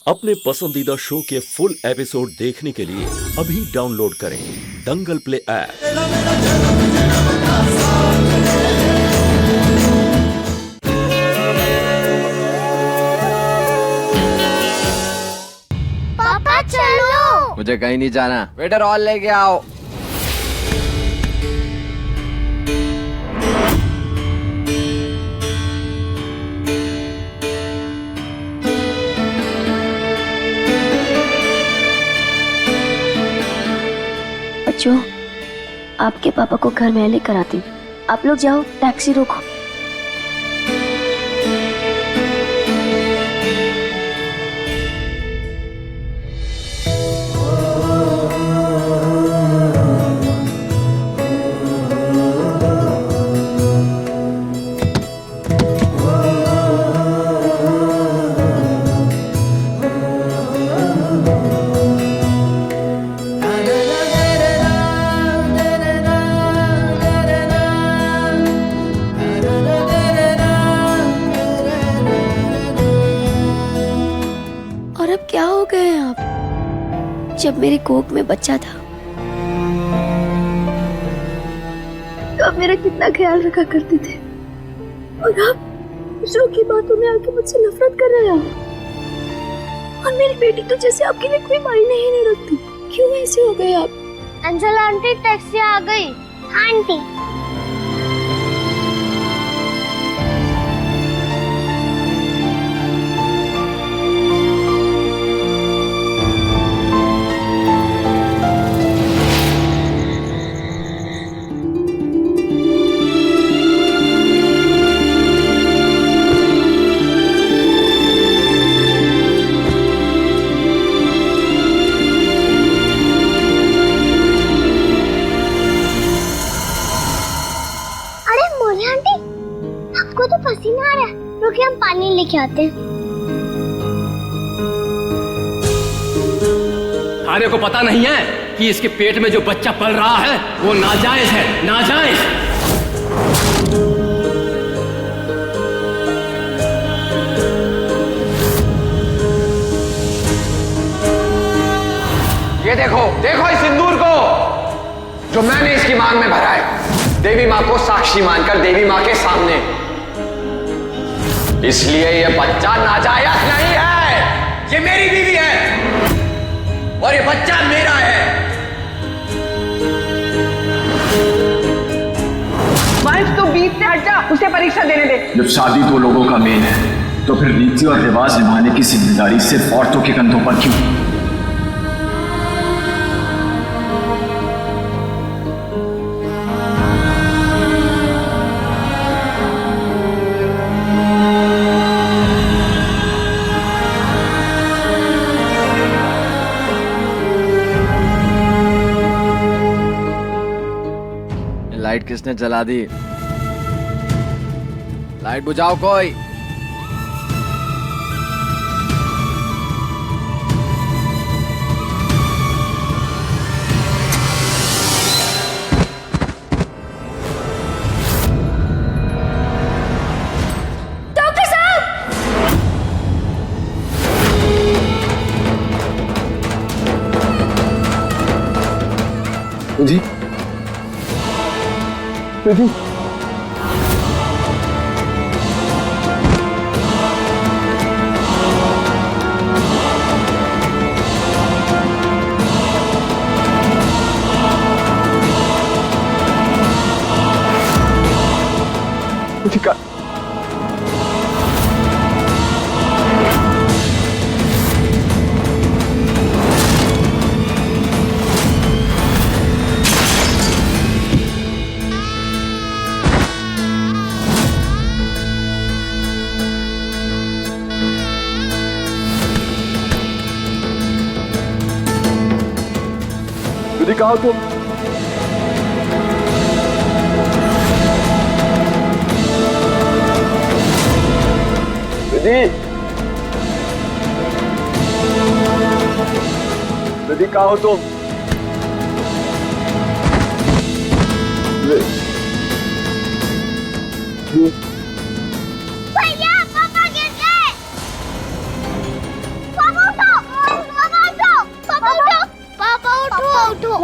अपने पसंदीदा शो के फुल एपिसोड देखने के लिए अभी डाउनलोड करें दंगल प्ले ऐप। पापा चलो। मुझे कहीं नहीं जाना। वेटर और लेके आओ। बच्चों, आपके पापा को घर में लेकर आती हूँ। आप लोग जाओ, टैक्सी रोको। और अब क्या हो गए हैं आप? जब मेरी कोख में बच्चा था तो आप मेरा कितना ख्याल रखा करते थे, और आप दूसरों की बातों में आके मुझसे नफरत कर रहे हैं। और मेरी बेटी तो जैसे आपके लिए कोई मायने ही नहीं रखती। क्यों ऐसे हो गए आप? अंजल आंटी टैक्सी आ गई। आंटी आपको तो पसीना आ रहा है। रुकिए, हम पानी लेके आते हैं। थाने को पता नहीं है कि इसके पेट में जो बच्चा पल रहा है वो नाजायज है, नाजायज। ये देखो, देखो इस सिंदूर को जो मैंने इसकी मांग में भरा है। देवी माँ को साक्षी मानकर देवी माँ के सामने। इसलिए ये बच्चा नाजायज नहीं है। ये मेरी बीवी है और ये बच्चा मेरा है। वंश, तू बीच से हट जा, उसे परीक्षा देने दे। जब शादी दो लोगों का मेल है तो फिर रीति और रिवाज निभाने की जिम्मेदारी सिर्फ औरतों के कंधों पर क्यों? लाइट किसने जला दी? लाइट बुझाओ कोई। डॉक्टर साहब! जी जी ठीक है। दीदी कहा तुम? दीदी, दीदी कहा हो तुम? भैया, पापा गिर गए। पापा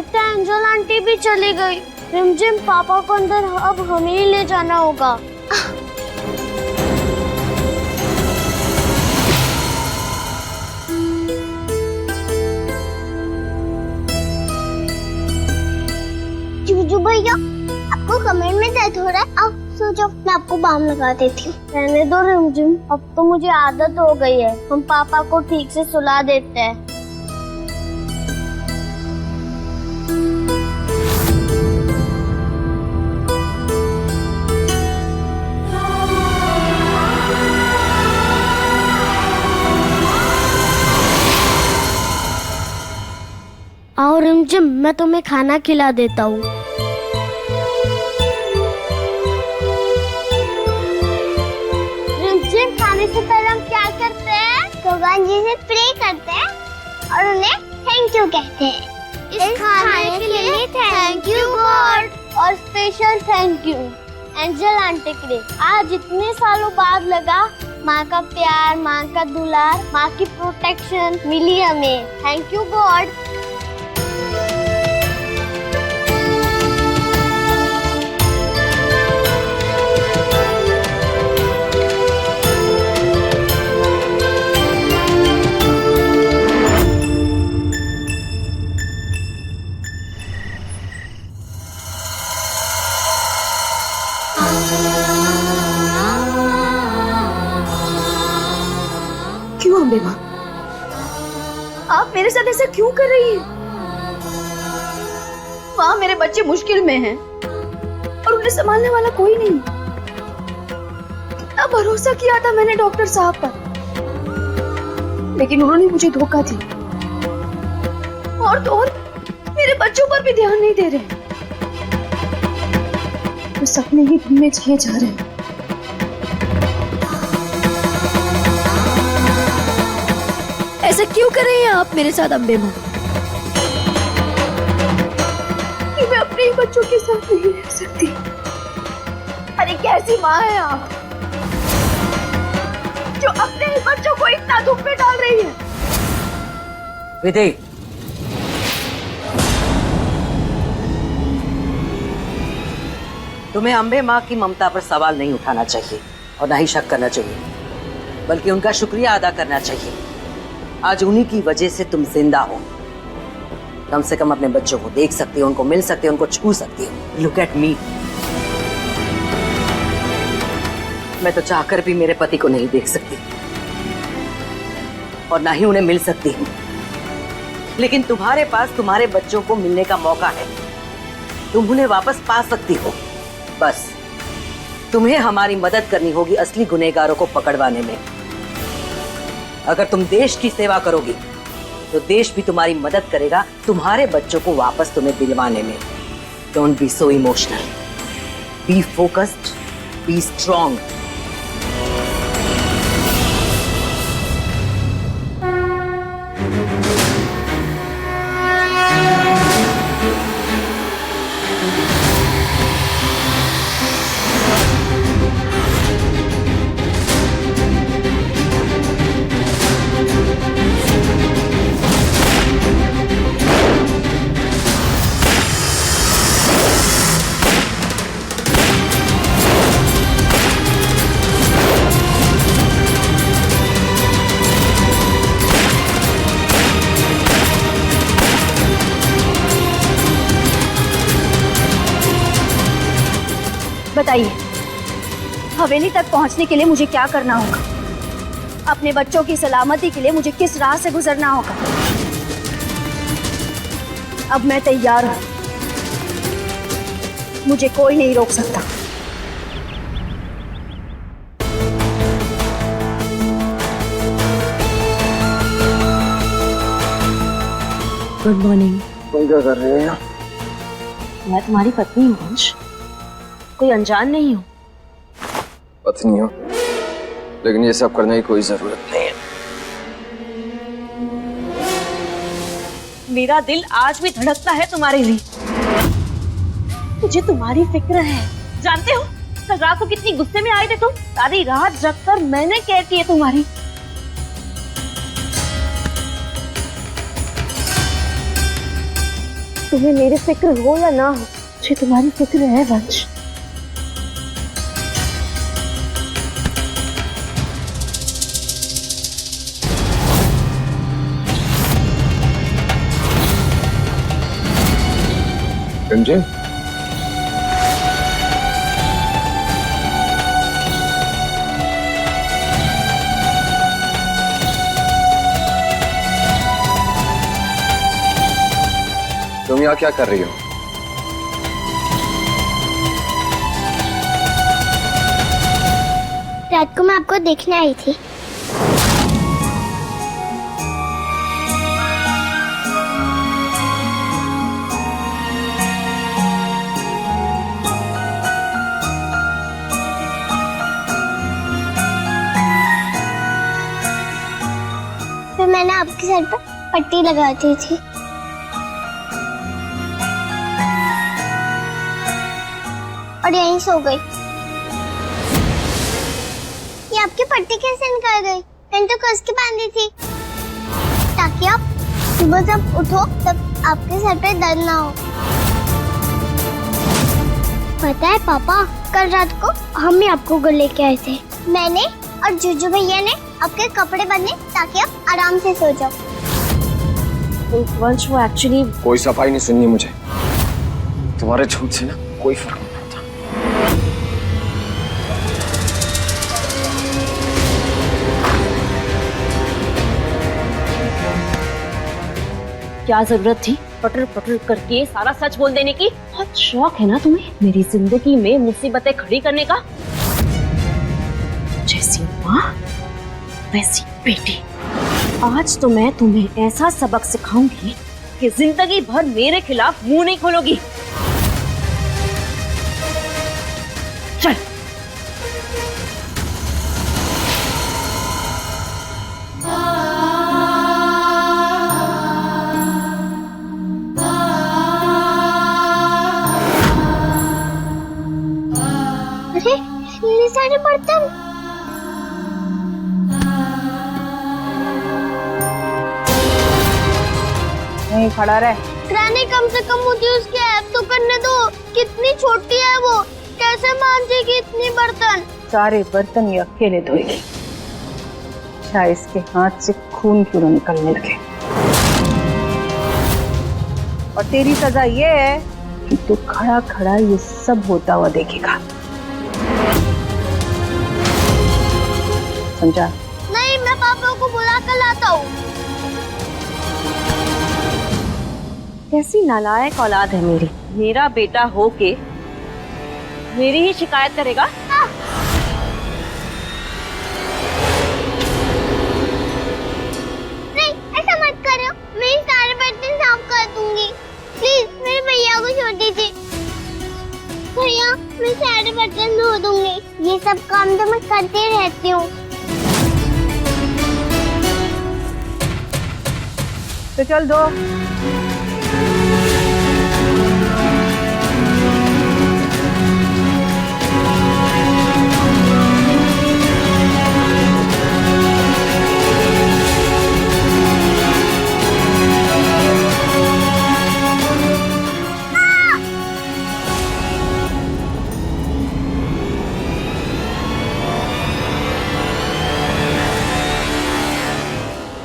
लगता है एंजल आंटी भी चली गई। रिमझिम, पापा को अंदर अब हमें ही ले जाना होगा। जूजू भैया, आपको कमर में दर्द हो रहा है? आप सो जाओ, मैं आपको बाम लगा देती हूँ। रहने दो रिमझिम, अब तो मुझे आदत हो गई है। हम पापा को ठीक से सुला देते हैं। आओ रिमझिम, मैं तुम्हें खाना खिला देता हूँ। रिमझिम, खाने से पहले हम क्या करते हैं? भगवान जी से प्रे करते हैं और उन्हें थैंक यू कहते हैं। इस खाने के लिए थैंक यू गॉड, और special thank you angel aunty के लिए। आज इतने सालों बाद लगा माँ का प्यार, माँ का दुलार, माँ की प्रोटेक्शन मिली हमें। Thank you God. क्यों अम्बे माँ, आप मेरे साथ ऐसा क्यों कर रही हैं? माँ, मेरे बच्चे मुश्किल में हैं और उन्हें संभालने वाला कोई नहीं। कितना भरोसा किया था मैंने डॉक्टर साहब पर, लेकिन उन्होंने मुझे धोखा दिया। और तो और मेरे बच्चों पर भी ध्यान नहीं दे रहे। वो सपने ही धुन में जिए जा रहे हैं। ऐसा क्यों कर रही हैं आप मेरे साथ अम्बे माँ? कि मैं अपने ही बच्चों के साथ नहीं रह सकती। अरे कैसी माँ है आप, जो अपने ही बच्चों को इतना दुख में डाल रही है? विधि, तुम्हें अम्बे माँ की ममता पर सवाल नहीं उठाना चाहिए और ना ही शक करना चाहिए, बल्कि उनका शुक्रिया अदा करना चाहिए। आज उन्हीं की वजह से तुम जिंदा हो। कम से कम अपने बच्चों को देख सकती हो, उनको मिल सकती हो, उनको छू सकती हो। लुक एट मी, मैं तो चाहकर भी मेरे पति को नहीं देख सकती और ना ही उन्हें मिल सकती हूँ, लेकिन तुम्हारे पास तुम्हारे बच्चों को मिलने का मौका है। तुम उन्हें वापस पा सकती हो। बस तुम्हें हमारी मदद करनी होगी असली गुनहगारों को पकड़वाने में। अगर तुम देश की सेवा करोगी तो देश भी तुम्हारी मदद करेगा तुम्हारे बच्चों को वापस तुम्हें दिलवाने में। Don't be so emotional, be focused, be strong. बताइए, हवेली तक पहुंचने के लिए मुझे क्या करना होगा? अपने बच्चों की सलामती के लिए मुझे किस राह से गुजरना होगा? अब मैं तैयार हूं, मुझे कोई नहीं रोक सकता। Good morning. तुम क्या कर रहे हो? मैं तुम्हारी पत्नी हूँ वंश, कोई अनजान नहीं हूँ। पत्नी हो, लेकिन ये सब करने की कोई जरूरत नहीं है। मेरा दिल आज भी धड़कता है तुम्हारे लिए। मुझे तुम्हारी फिक्र है। जानते हो कल रात को कितनी गुस्से में आए थे तुम? सारी रात जगकर मैंने केयर की है तुम्हारी। तुम्हें मेरी फिक्र हो या ना हो, मुझे तुम्हारी फिक्र है वंश। रंजन, तुम यहाँ क्या कर रही हो? रात को मैं आपको देखने आई थी। फिर मैंने आपके सर पर पट्टी लगा दी थी। और यहीं सो गई। ये आपकी पट्टी कैसे निकल गई? मैंने तो कस के बांधी थी ताकि आप सुबह जब उठो तब आपके सर पे दर्द ना हो। पता है पापा, कल रात को हम ही आपको घर लेके आए थे। मैंने और जुजू भैया ने आपके कपड़े बदले ताकि आप आराम से सो जाओ। वंश, वो एक्चुअली कोई सफाई नहीं सुननी मुझे। तुम्हारे झूठ से ना कोई फर्क नहीं पड़ता। क्या जरूरत थी पटर पटर करके सारा सच बोल देने की? बहुत शौक है ना तुम्हें मेरी जिंदगी में मुसीबतें खड़ी करने का। जैसी माँ वैसी बेटी। आज तो मैं तुम्हें ऐसा सबक सिखाऊंगी कि जिंदगी भर मेरे खिलाफ मुंह नहीं खोलोगी। चल। अरे इतने सारे बर्तन। नहीं खड़ा रहे। रानी, कम से कम मुझे उसकी हेल्प तो करने दो। कितनी छोटी है वो, कैसे मांजेगी इतनी बर्तन? सारे बर्तन ये अकेले धोएगी। शायद इसके हाथ से खून क्यों न निकलने लगे। और तेरी सजा ये है कि तू खड़ा खड़ा ये सब होता हुआ देखेगा। समझा? नहीं, मैं पापा को बुला कर लाता हूँ। कैसी नालायक औलाद है मेरी। मेरा बेटा हो के मेरी ही शिकायत करेगा। नहीं, ऐसा मत करो। मैं सारे बर्तन साफ कर दूंगी। प्लीज मेरे भैया को छोड़ दीजिए। भैया, मैं सारे बर्तन धो दूंगी। ये सब काम तो मैं करती रहती हूँ। तो चल दो।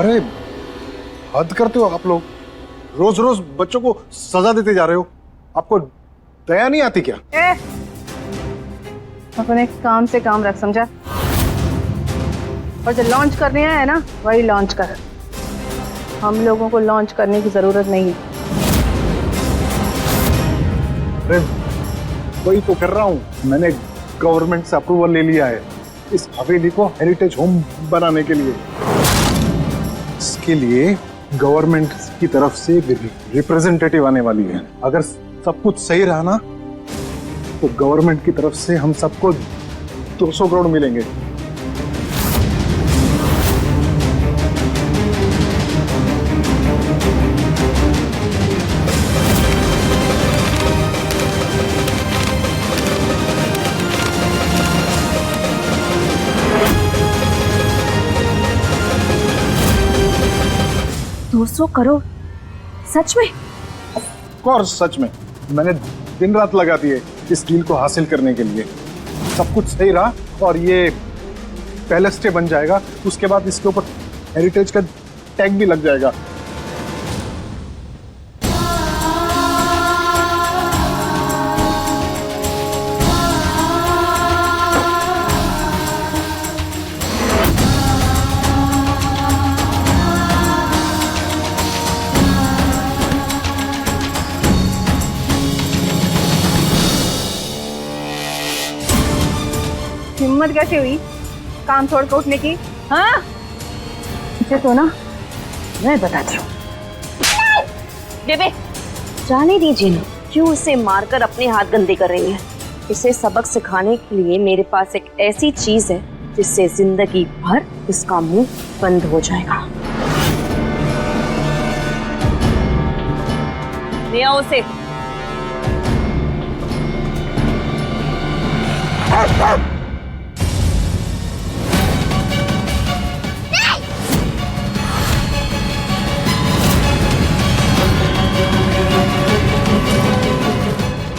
अरे हद करते हो आप लोग। रोज रोज बच्चों को सजा देते जा रहे हो। आपको दया नहीं आती क्या? अपने काम से काम रख, समझा? और जो लॉन्च करने आया है ना, वही लॉन्च कर। हम लोगों को लॉन्च करने की जरूरत नहीं है। अरे वही तो कर रहा हूँ। मैंने गवर्नमेंट से अप्रूवल ले लिया है इस हवेली को हेरिटेज होम बनाने के लिए। इसके लिए गवर्नमेंट की तरफ से रिप्रेजेंटेटिव आने वाली है। अगर सब कुछ सही रहा ना तो गवर्नमेंट की तरफ से हम सबको 200 करोड़ मिलेंगे। $200 करोड़? सच में? कोर्स सच में मैंने दिन रात लगा दिए इस डील को हासिल करने के लिए। सब कुछ सही रहा और ये पहले स्टे बन जाएगा, उसके बाद इसके ऊपर हेरिटेज का टैग भी लग जाएगा। हिम्मत कैसे हुई काम छोड़ कर उठने की? हाँ इसे तो ना मैं बताती हूँ। बेबे जाने दीजिए ना, क्यों इसे मारकर अपने हाथ गंदे कर रही है? इसे सबक सिखाने के लिए मेरे पास एक ऐसी चीज है जिससे जिंदगी भर इसका मुंह बंद हो जाएगा। ले आओ उसे।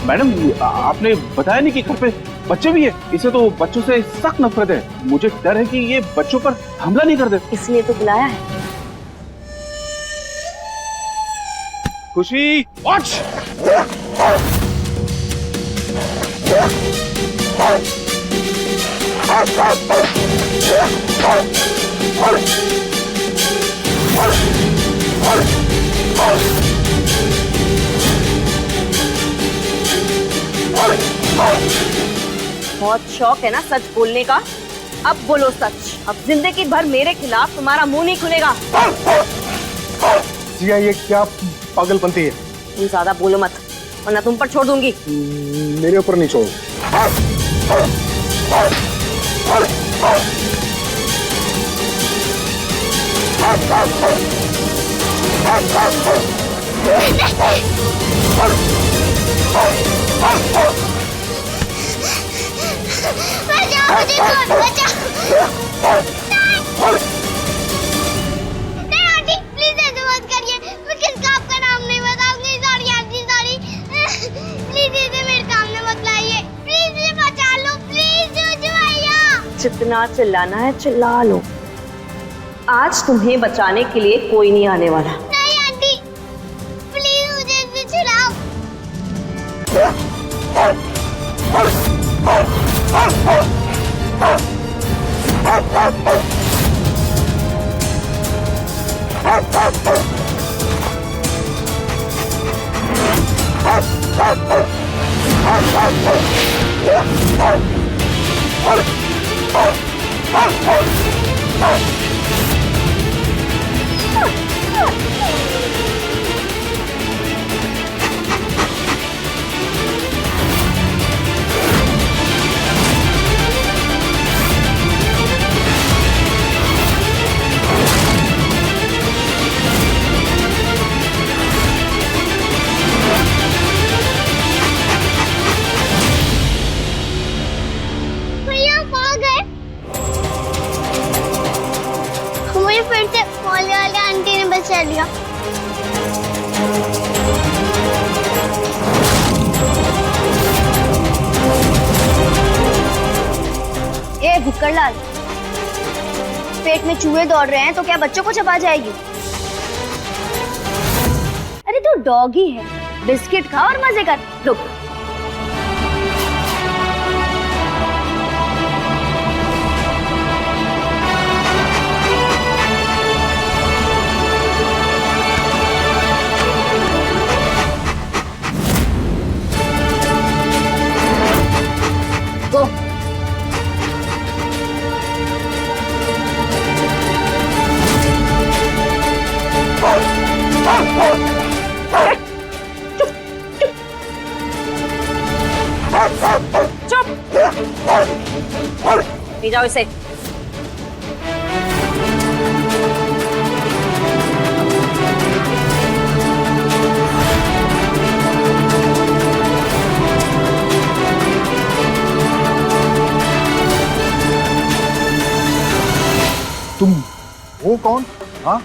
मैडम आपने बताया नहीं कि घर पे बच्चे भी है। इसे तो बच्चों से सख्त नफरत है। मुझे डर है कि ये बच्चों पर हमला नहीं कर दे। इसलिए तो बुलाया है। खुशी वॉच। बहुत शौक है ना सच बोलने का? अब बोलो सच। अब जिंदगी भर मेरे खिलाफ तुम्हारा मुंह नहीं खुलेगा। जिया ये क्या पागलपंती है? तुम ज्यादा बोलो मत वरना तुम पर छोड़ दूंगी। मेरे ऊपर नहीं छोड़। बचाओ मुझे, कौन बचाओ। नहीं आंटी प्लीज ऐसे मत करिए, मैं किसका आपका नाम नहीं बताऊंगी। सॉरी आंटी सॉरी, प्लीज इसे मेरे सामने मत लाइए। प्लीज मुझे बचा लो, प्लीज जोजू भैया। जितना चिल्लाना है चिल्ला लो। आज तुम्हें बचाने के लिए कोई नहीं आने वाला। नहीं आंटी प्लीज मुझे इसे छुड़ाओ। भैया कहाँ गए? मुझे फिर से मोहल्ले वाले आंटी ने बचा लिया। ए भुक्कड़लाल, पेट में चूहे दौड़ रहे हैं तो क्या बच्चों को चबा जाएगी? अरे तू डॉगी है, बिस्किट खा और मजे कर। रुक। गो। चुप। ले जाओ इसे। तुम वो कौन? हाँ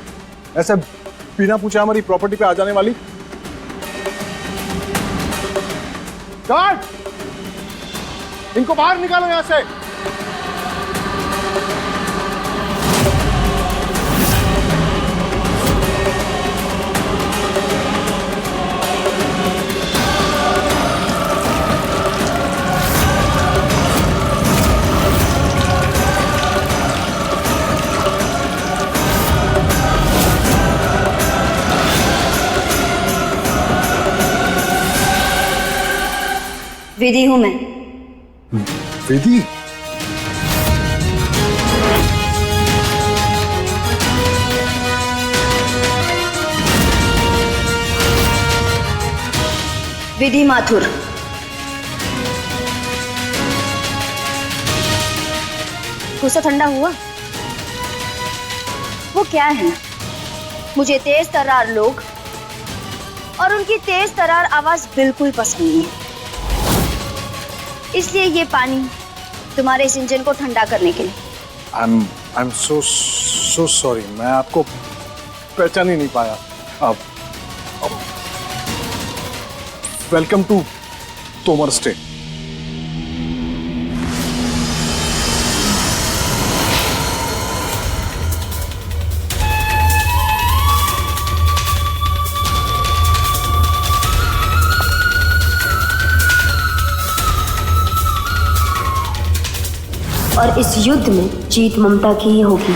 ऐसे बिना पूछे हमारी प्रॉपर्टी पे आ जाने वाली? गार्ड, इनको बाहर निकालो यहां से। विधि हूं मैं। विधि? विधि माथुर। गुस्सा ठंडा हुआ? वो क्या है? मुझे तेज तर्रार लोग और उनकी तेज तर्रार आवाज बिल्कुल पसंद नहीं है, इसलिए ये पानी तुम्हारे इस इंजन को ठंडा करने के लिए। I'm so sorry, मैं आपको पहचान ही नहीं पाया। अब वेलकम टू तोमर स्टे। और इस युद्ध में जीत ममता की ही होगी।